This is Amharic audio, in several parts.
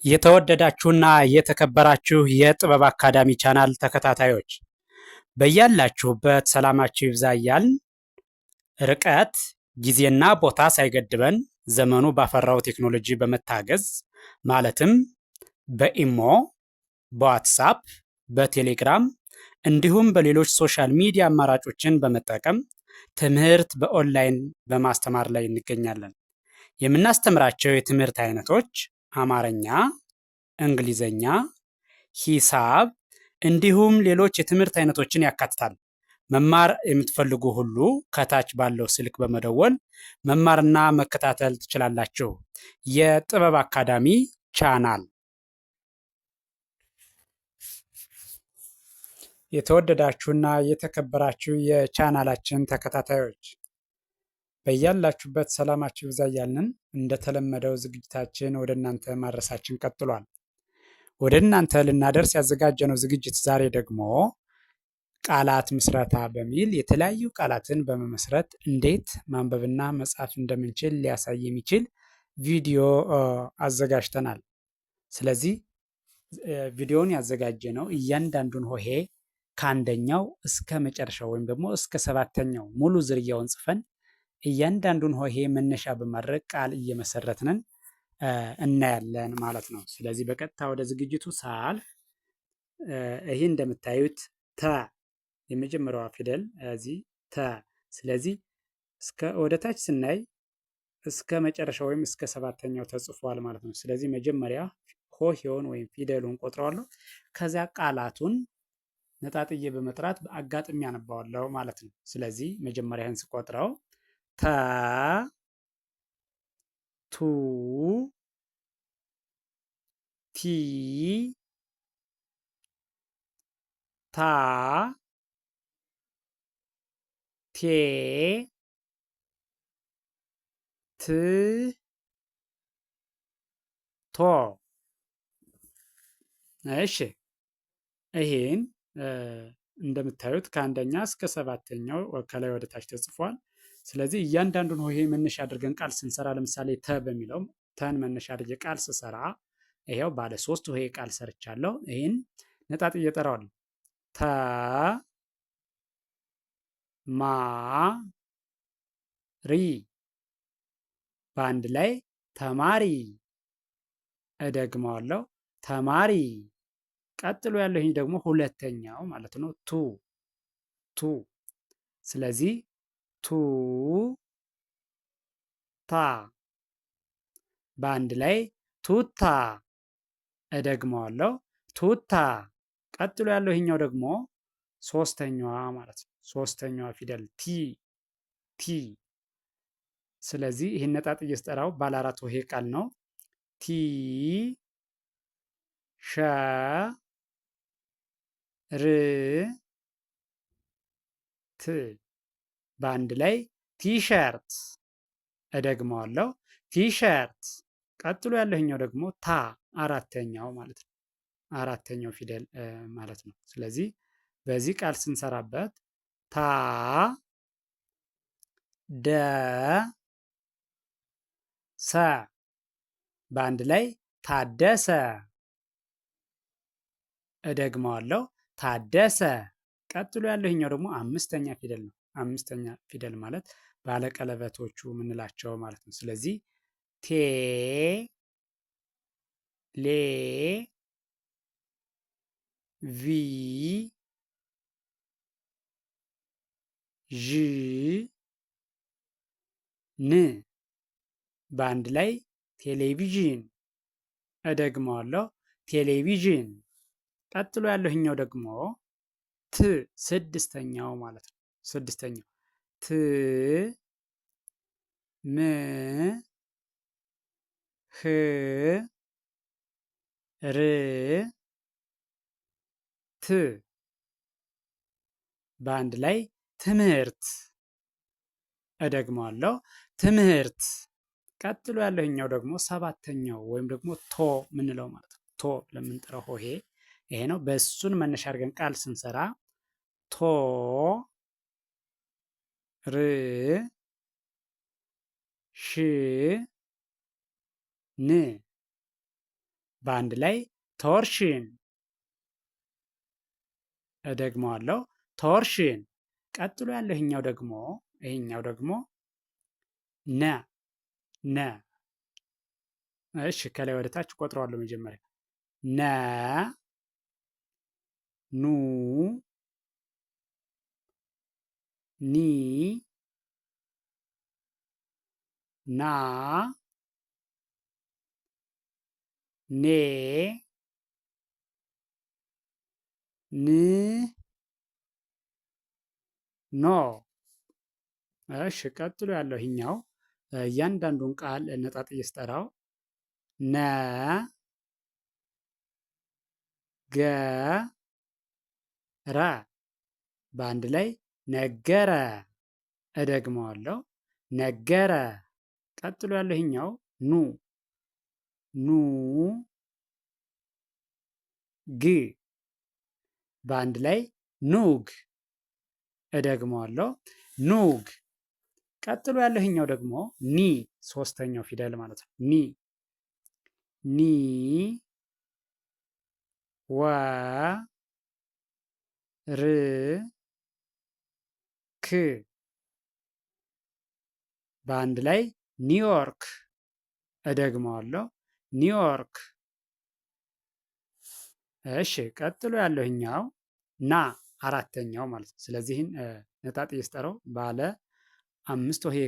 የተወደዳችሁና የተከበራችሁ የጥበብ አካዳሚ ቻናል ተከታታዮች በያላችሁበት ሰላማችሁ ይብዛ እያልን ርቀት ጊዜና ቦታ ሳይገድበን ዘመኑ ባፈራው ቴክኖሎጂ በመታገዝ ማለትም በኢሞ፣ በዋትሳፕ፣ በቴሌግራም እንዲሁም በሌሎች ሶሻል ሚዲያ አማራጮችን በመጠቀም ትምህርት በኦንላይን በማስተማር ላይ እንገኛለን። የምናስተምራቸው የትምህርት አይነቶች አማርኛ፣ እንግሊዘኛ፣ ሂሳብ እንዲሁም ሌሎች የትምህርት አይነቶችን ያካትታል። መማር የምትፈልጉ ሁሉ ከታች ባለው ስልክ በመደወል መማርና መከታተል ትችላላችሁ። የጥበብ አካዳሚ ቻናል። የተወደዳችሁና የተከበራችሁ የቻናላችን ተከታታዮች በያላችሁበት ሰላማችሁ ይብዛ እያልን እንደተለመደው ዝግጅታችን ወደ እናንተ ማድረሳችን ቀጥሏል። ወደ እናንተ ልናደርስ ያዘጋጀነው ዝግጅት ዛሬ ደግሞ ቃላት ምስረታ በሚል የተለያዩ ቃላትን በመመስረት እንዴት ማንበብና መጻፍ እንደምንችል ሊያሳይ የሚችል ቪዲዮ አዘጋጅተናል። ስለዚህ ቪዲዮውን ያዘጋጀነው እያንዳንዱን ሆሄ ከአንደኛው እስከ መጨረሻው ወይም ደግሞ እስከ ሰባተኛው ሙሉ ዝርያውን ጽፈን እያንዳንዱን ሆሄ መነሻ በማድረግ ቃል እየመሰረትንን እናያለን ማለት ነው። ስለዚህ በቀጥታ ወደ ዝግጅቱ ሳልፍ ይህ እንደምታዩት ተ የመጀመሪያዋ ፊደል እዚህ ተ። ስለዚህ ወደ ታች ስናይ እስከ መጨረሻው ወይም እስከ ሰባተኛው ተጽፏል ማለት ነው። ስለዚህ መጀመሪያ ሆሄውን ወይም ፊደሉን ቆጥረዋለሁ። ከዚያ ቃላቱን ነጣጥዬ በመጥራት በአጋጥሚ ያነባዋለሁ ማለት ነው። ስለዚህ መጀመሪያን ስቆጥረው ተ ቱ ቲ ታ ቴ ት ቶ። እሺ ይሄን እንደምታዩት ከአንደኛ እስከ ሰባተኛው ከላይ ወደ ታች ተጽፏል። ስለዚህ እያንዳንዱን ሆሄ መነሻ አድርገን ቃል ስንሰራ ለምሳሌ ተ በሚለው ተን መነሻ አድርጌ ቃል ስሰራ ይሄው ባለ ሶስት ሆሄ ቃል ሰርቻለሁ። ይህን ነጣጥዬ እጠራዋለሁ። ተ ማ ሪ በአንድ ላይ ተማሪ። እደግመዋለሁ ተማሪ። ቀጥሎ ያለው ይህ ደግሞ ሁለተኛው ማለት ነው። ቱ ቱ። ስለዚህ ቱ ታ በአንድ ላይ ቱታ። እደግመዋለሁ ቱታ። ቀጥሎ ያለው ይሄኛው ደግሞ ሶስተኛዋ ማለት ነው። ሶስተኛዋ ፊደል ቲ ቲ። ስለዚህ ይህን ነጣጥዬ ስጠራው ባለ አራት ሆሄ ቃል ነው። ቲ ሸ ር ት በአንድ ላይ ቲሸርት። እደግመዋለሁ ቲሸርት። ቀጥሎ ያለኛው ደግሞ ታ አራተኛው ማለት ነው። አራተኛው ፊደል ማለት ነው። ስለዚህ በዚህ ቃል ስንሰራበት ታ ደ ሰ በአንድ ላይ ታደሰ። እደግመዋለሁ ታደሰ። ቀጥሎ ያለው ይሄኛው ደግሞ አምስተኛ ፊደል ነው። አምስተኛ ፊደል ማለት ባለቀለበቶቹ የምንላቸው ማለት ነው። ስለዚህ ቴ ሌ ቪ ዥ ን በአንድ ላይ ቴሌቪዥን። እደግመዋለሁ ቴሌቪዥን። ቀጥሎ ያለው ይሄኛው ደግሞ ት ስድስተኛው ማለት ነው። ስድስተኛው ት ም ህ ር ት በአንድ ላይ ትምህርት። እደግመዋለሁ ትምህርት። ቀጥሎ ያለው ይሄኛው ደግሞ ሰባተኛው ወይም ደግሞ ቶ ምንለው ማለት ነው። ቶ ለምንጠራው ሆሄ ይሄ ነው። በእሱን መነሻ አድርገን ቃል ስንሰራ ቶ ር ሽ ን በአንድ ላይ ቶርሽን። እደግመዋለሁ ቶርሽን። ቀጥሎ ያለው ይሄኛው ደግሞ ነ ነ። እሺ ከላይ ወደ ታች ቆጥረዋለሁ መጀመሪያ ነ ኑ ኒ ና ኔ ን ኖ። እሺ ቀጥሎ ያለው ይሄኛው እያንዳንዱን ቃል ነጣጥዬ ስጠራው ነ ገ ረ በአንድ ላይ ነገረ። እደግመዋለሁ ነገረ። ቀጥሎ ያለው ይሄኛው ኑ ኑ ግ በአንድ ላይ ኑግ። እደግመዋለሁ ኑግ። ቀጥሎ ያለው ይሄኛው ደግሞ ኒ ሶስተኛው ፊደል ማለት ነው። ኒ ኒ ወ ር ክ በአንድ ላይ ኒውዮርክ። እደግመዋለሁ ኒውዮርክ። እሺ ቀጥሎ ያለው ይሄኛው ና አራተኛው ማለት ነው። ስለዚህን ነጣጥዬ ስጠራው ባለ አምስት ሆሄ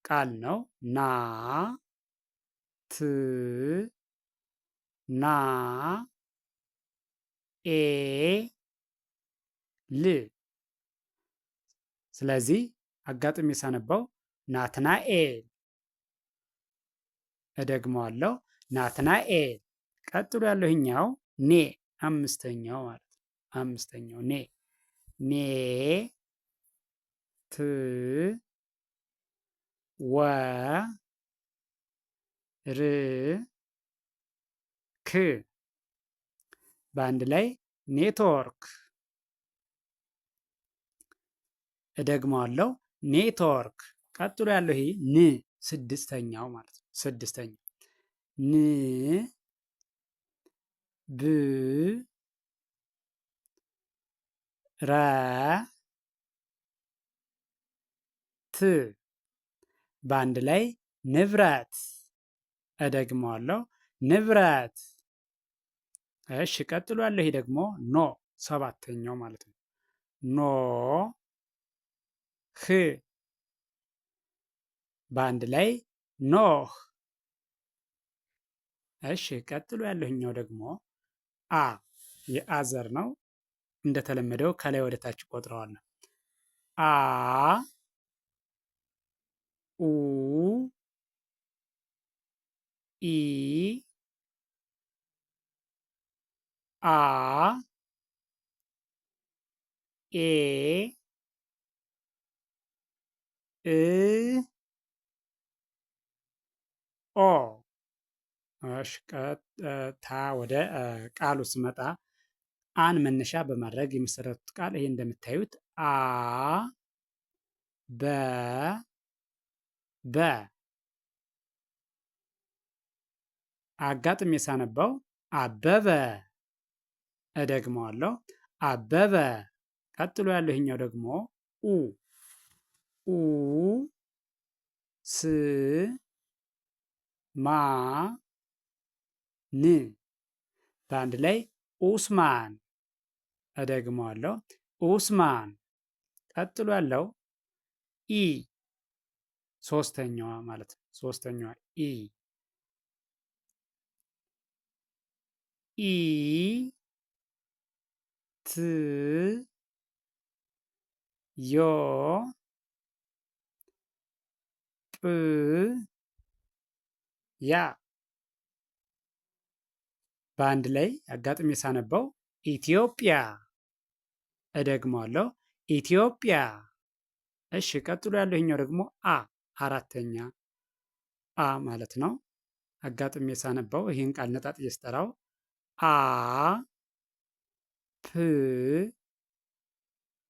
ቃል ነው። ና ት ና ኤ ል። ስለዚህ አጋጥሜ ሳነባው ናትናኤል። እደግመዋለሁ ናትናኤል። ቀጥሎ ያለው ይሄኛው ኔ አምስተኛው ማለት ነው። አምስተኛው ኔ ኔ ት ወ ር ክ በአንድ ላይ ኔትወርክ። እደግመዋለሁ ኔትወርክ። ቀጥሎ ያለው ይሄ ን ስድስተኛው ማለት ነው። ስድስተኛው ን ብ ረ ት በአንድ ላይ ንብረት። እደግመዋለሁ ንብረት። እሺ ቀጥሎ ያለው ይሄ ደግሞ ኖ ሰባተኛው ማለት ነው። ኖ ህ በአንድ ላይ ኖህ። እሺ ቀጥሎ ያለውኛው ደግሞ አ የአዘር ነው። እንደተለመደው ከላይ ወደ ታች ቆጥረዋለሁ። አ ኡ ኢ አ ኤ እ ኦ። እሺ ቀጥታ ወደ ቃሉ ስመጣ አን መነሻ በማድረግ የመሰረቱት ቃል ይሄ እንደምታዩት አ በ በ። አጋጥሜ ሳነባው አበበ። እደግመዋለሁ አበበ። ቀጥሎ ያለው ይሄኛው ደግሞ ኡ ኡ ስ ማ ን በአንድ ላይ ኡስማን። እደግመዋለሁ ኡስማን። ቀጥሎ ያለው ኢ ሶስተኛዋ ማለት ነው። ሶስተኛዋ ኢ ኢ ት ዮ ጵ ያ በአንድ ላይ አጋጥሜ ሳነበው ኢትዮጵያ። እደግመዋለሁ ኢትዮጵያ። እሺ ቀጥሎ ያለው ይሄኛው ደግሞ አ አራተኛ አ ማለት ነው። አጋጥሜ ሳነበው ይህን ቃል ነጣጥዬ ስጠራው አ ፕ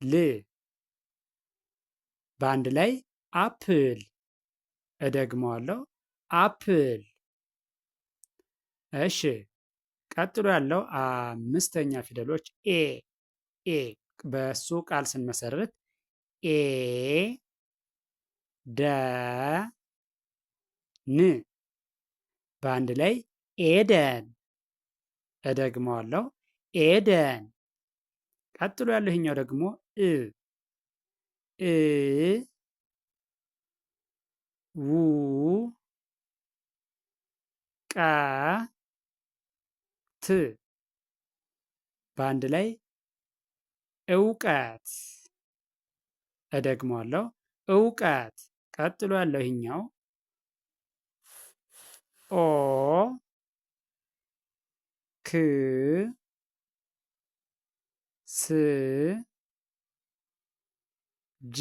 ል በአንድ ላይ አፕል። እደግመዋለሁ አፕል። እሺ ቀጥሎ ያለው አምስተኛ ፊደሎች ኤ በሱ ቃል ስንመሰርት ኤ ደ ን በአንድ ላይ ኤደን። እደግመዋለሁ ኤደን። ቀጥሎ ያለው ይሄኛው ደግሞ እ ው ቀ ት በአንድ ላይ እውቀት። እደግመዋለሁ እውቀት። ቀጥሎ ያለው ይሄኛው ኦ ክ ስ ጅ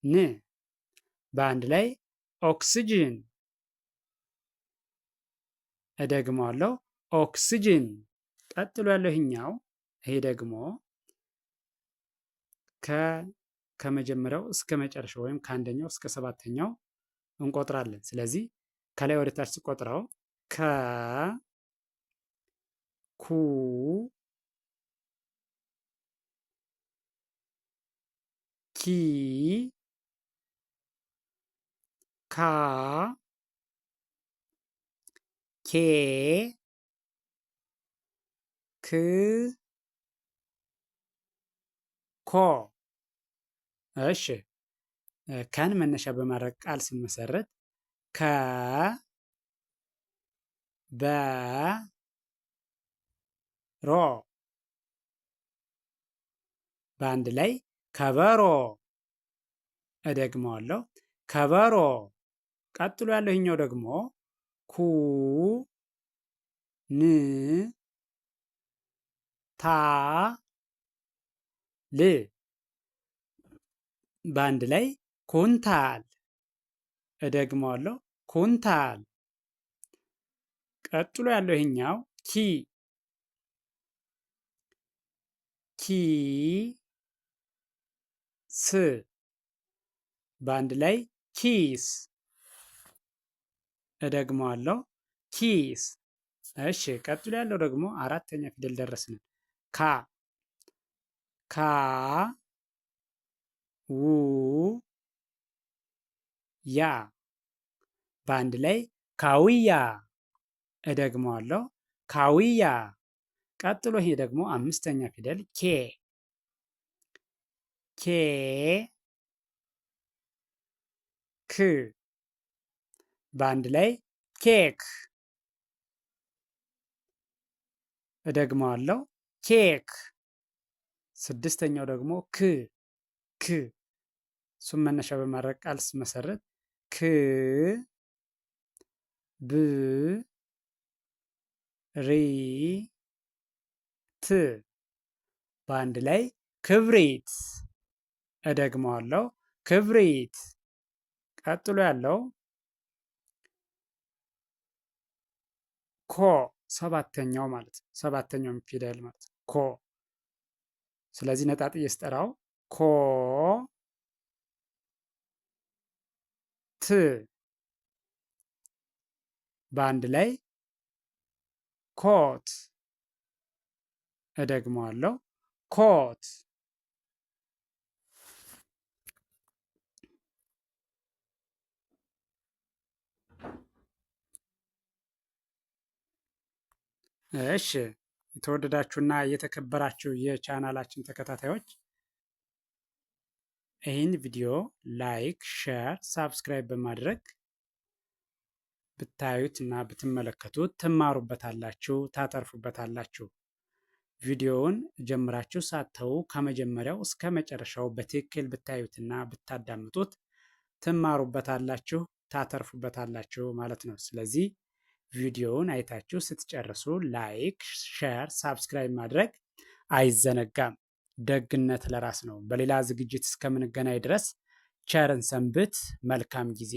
ን በአንድ ላይ ኦክስጅን። እደግመዋለሁ ኦክስጅን። ቀጥሎ ያለው ይሄኛው ይሄ ደግሞ ከመጀመሪያው እስከ መጨረሻው ወይም ከአንደኛው እስከ ሰባተኛው እንቆጥራለን። ስለዚህ ከላይ ወደ ታች ስቆጥረው ከ ኩ ኪ ካ ኬ ክ ኮ። እሺ ከን መነሻ በማድረግ ቃል ስንመሰርት ከ በ ሮ በአንድ ላይ ከበሮ። እደግመዋለሁ ከበሮ። ቀጥሎ ያለው ይሄኛው ደግሞ ኩ ን ታ ል በአንድ ላይ ኩንታል። እደግመዋለሁ ኩንታል። ቀጥሎ ያለው ይሄኛው ኪ ስ በአንድ ላይ ኪስ። እደግመዋለሁ ኪስ። እሺ ቀጥሎ ያለው ደግሞ አራተኛ ፊደል ደረስን። ካ ው ያ በአንድ ላይ ካውያ። እደግመዋለሁ ካውያ። ቀጥሎ ይሄ ደግሞ አምስተኛ ፊደል ኬ ክ በአንድ ላይ ኬክ። እደግመዋለሁ ኬክ። ስድስተኛው ደግሞ ክ እሱም መነሻ በማድረግ ቃል ስመሰርት ክ ብ ሪ ት በአንድ ላይ ክብሪት። እደግመዋለሁ ክብሪት። ቀጥሎ ያለው ኮ ሰባተኛው ማለት ነው። ሰባተኛው ፊደል ማለት ነው ኮ። ስለዚህ ነጣጥዬ ስጠራው ኮ ት በአንድ ላይ ኮት። እደግመዋለሁ ኮት። እሺ የተወደዳችሁና የተከበራችሁ የቻናላችን ተከታታዮች ይህን ቪዲዮ ላይክ፣ ሼር፣ ሳብስክራይብ በማድረግ ብታዩት እና ብትመለከቱት ትማሩበታላችሁ፣ ታተርፉበታላችሁ። ቪዲዮውን ጀምራችሁ ሳተው ከመጀመሪያው እስከ መጨረሻው በትክክል ብታዩትና ብታዳምጡት ትማሩበታላችሁ፣ ታተርፉበታላችሁ ማለት ነው። ስለዚህ ቪዲዮውን አይታችሁ ስትጨርሱ ላይክ፣ ሼር፣ ሳብስክራይብ ማድረግ አይዘነጋም። ደግነት ለራስ ነው። በሌላ ዝግጅት እስከምንገናኝ ድረስ ቸርን ሰንብት። መልካም ጊዜ